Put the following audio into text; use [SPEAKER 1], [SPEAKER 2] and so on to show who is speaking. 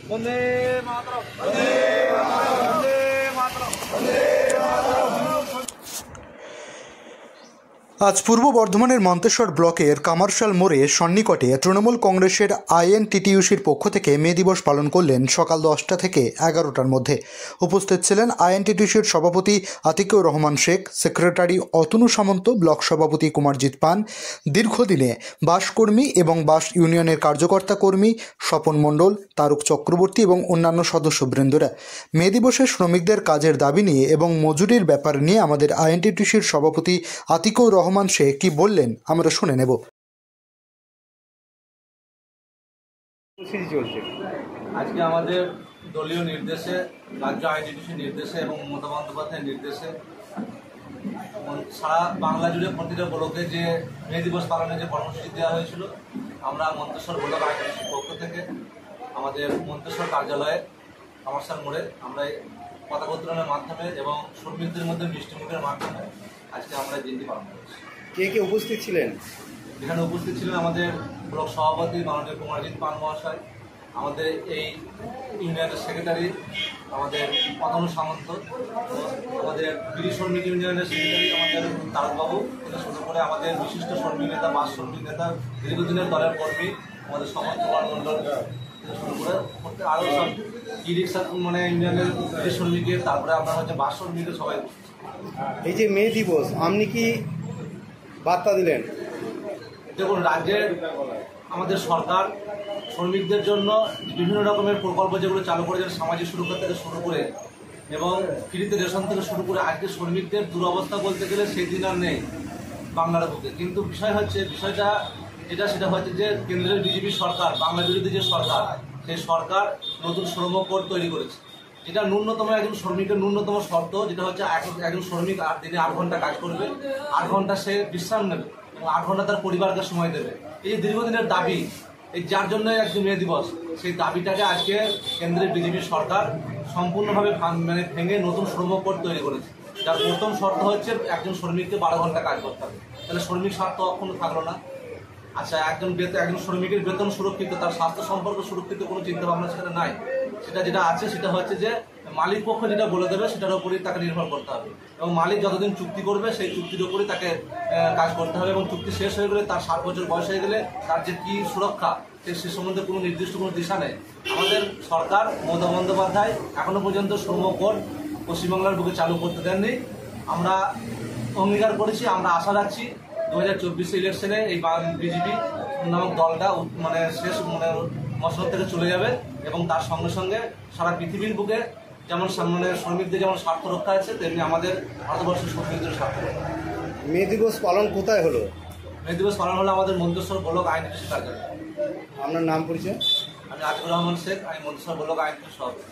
[SPEAKER 1] বন্দে মাতরম, বন্দে মাতরম, বন্দে মাতরম, বন্দে মাতরম।
[SPEAKER 2] আজ পূর্ব বর্ধমানের মন্তেশ্বর ব্লকের কামারশাল মোড়ে সন্নিকটে তৃণমূল কংগ্রেসের আইএনটিটিইউসির পক্ষ থেকে মে দিবস পালন করলেন সকাল 10টা থেকে 11টার মধ্যে। উপস্থিত ছিলেন আইএনটিটিইউসির সভাপতি আতিকুর রহমান শেখ, সেক্রেটারি অতনু সামন্ত, ব্লক সভাপতি কুমারজিৎ পান, দীর্ঘদিনে বাসকর্মী এবং বাস ইউনিয়নের কার্যকর্তা কর্মী স্বপন মণ্ডল, তারক চক্রবর্তী এবং অন্যান্য সদস্যবৃন্দরা। মে দিবসে শ্রমিকদের কাজের দাবি নিয়ে এবং মজুরির ব্যাপার নিয়ে আমাদের আইএনটিটিইউসির সভাপতি আতিকুর রহমান শেখ কি বললেন আমরা শুনে নেব।
[SPEAKER 3] আজকে আমাদের দলীয় নির্দেশে, রাজ্য আইনটিটিউসির নির্দেশে এবং মমতা বন্দ্যোপাধ্যায়ের নির্দেশে সারা বাংলা জুড়ে প্রতিটা ব্লকে যে মে দিবস পালনের যে কর্মসূচি দেওয়া হয়েছিল, আমরা মন্তেশ্বর ব্লক আইনটিটিউসির পক্ষ থেকে আমাদের মন্তেশ্বর কার্যালয়ে কামারশাল মোড়ে আমরা পতাকা উত্তোলনের মাধ্যমে এবং শ্রমিকদের মধ্যে মিষ্টিমুখের মাধ্যমে আজকে আমরা দিনটি পালন করছি।
[SPEAKER 4] কে কে উপস্থিত ছিলেন?
[SPEAKER 3] এখানে উপস্থিত ছিলেন আমাদের ব্লক সভাপতি মাননীয় কুমারজিৎ পান মহাশয়, আমাদের এই ইউনিয়নের সেক্রেটারি আমাদের অতনু সামন্ত, আমাদের বিড়ি শ্রমিক ইউনিয়নের সেক্রেটারি আমাদের তারকবাবু থেকে শুরু করে আমাদের বিশিষ্ট শ্রমিক নেতা, বাস শ্রমিক নেতা, দীর্ঘদিনের দলের কর্মী আমাদের সমর কুমার মণ্ডল থেকে শুরু করে আরও সব ই রিক্সা মানে ইউনিয়নের বিড়ি শ্রমিকের, তারপরে আমরা হচ্ছে বাস শ্রমিকের সবাই।
[SPEAKER 4] এই যে মে দিবস, আপনি কি বার্তা দিলেন?
[SPEAKER 3] দেখুন, রাজ্যের আমাদের সরকার শ্রমিকদের জন্য বিভিন্ন রকমের প্রকল্প যেগুলো চালু করেছেন, সামাজিক সুরক্ষা থেকে শুরু করে এবং ফ্রিতে রেশন থেকে শুরু করে, আজকে শ্রমিকদের দুরবস্থা বলতে গেলে সেই দিন আর নেই বাংলার বুকে। কিন্তু বিষয়টা সেটা হচ্ছে যে কেন্দ্রের বিজেপি সরকার, বাংলা বিরোধী যে সরকার, সেই সরকার নতুন শ্রম কোড তৈরি করেছে, যেটা ন্যূনতম একজন শ্রমিকের ন্যূনতম শর্ত, যেটা হচ্ছে একজন শ্রমিক দিনে 8 ঘন্টা কাজ করবে, 8 ঘন্টা সে বিশ্রাম নেবে এবং 8 ঘন্টা তার পরিবারকে সময় দেবে। এই যে দীর্ঘদিনের দাবি, এই যার জন্য আজকে মে দিবস, সেই দাবিটাকে আজকে কেন্দ্রের বিজেপি সরকার সম্পূর্ণভাবে ভেঙে নতুন শ্রম কোড তৈরি করেছে, যার প্রথম শর্ত হচ্ছে একজন শ্রমিককে 12 ঘন্টা কাজ করতে হবে। তাহলে শ্রমিক স্বার্থ অক্ষুণ্ণ থাকলো না। আচ্ছা, একজন শ্রমিকের বেতন সুরক্ষিত, তার স্বাস্থ্য সম্পর্ক সুরক্ষিত কোনো চিন্তা ভাবনা সেখানে নাই। যেটা আছে সেটা হচ্ছে যে মালিক পক্ষ যেটা বলে দেবে সেটার উপরই তাকে নির্ভর করতে হবে এবং মালিক যতদিন চুক্তি করবে সেই চুক্তির উপরই তাকে কাজ করতে হবে এবং চুক্তি শেষ হয়ে গেলে, তার 60 বছর বয়স হয়ে গেলে তার যে কী সুরক্ষা সে সম্বন্ধে কোনো নির্দিষ্ট কোনো দিশা নেই। আমাদের সরকার মমতা বন্দ্যোপাধ্যায় এখনো পর্যন্ত শ্রম কোড পশ্চিমবাংলার বুকে চালু করতে দেননি। আমরা অঙ্গীকার করেছি, আমরা আশা রাখছি 2024 ইলেকশনে এই বিজেপি নামক দলটা শেষ মসনদ থেকে চলে যাবে এবং তার সঙ্গে সঙ্গে সারা পৃথিবীর বুকে যেমন শ্রমিকদের যেমন স্বার্থ রক্ষা আছে, তেমনি আমাদের ভারতবর্ষের শ্রমিকদের স্বার্থ রক্ষা।
[SPEAKER 4] মে দিবস পালন কোথায় হলো?
[SPEAKER 3] মে দিবস পালন হলো আমাদের মন্তেশ্বর ব্লক আইনটিটিউসি কার্যালয়।
[SPEAKER 4] আপনার নাম পরিচয়?
[SPEAKER 3] আমি আতিকুর রহমান শেখ, আমি মন্তেশ্বর ব্লক আইনটিটিউসি সভাপতি।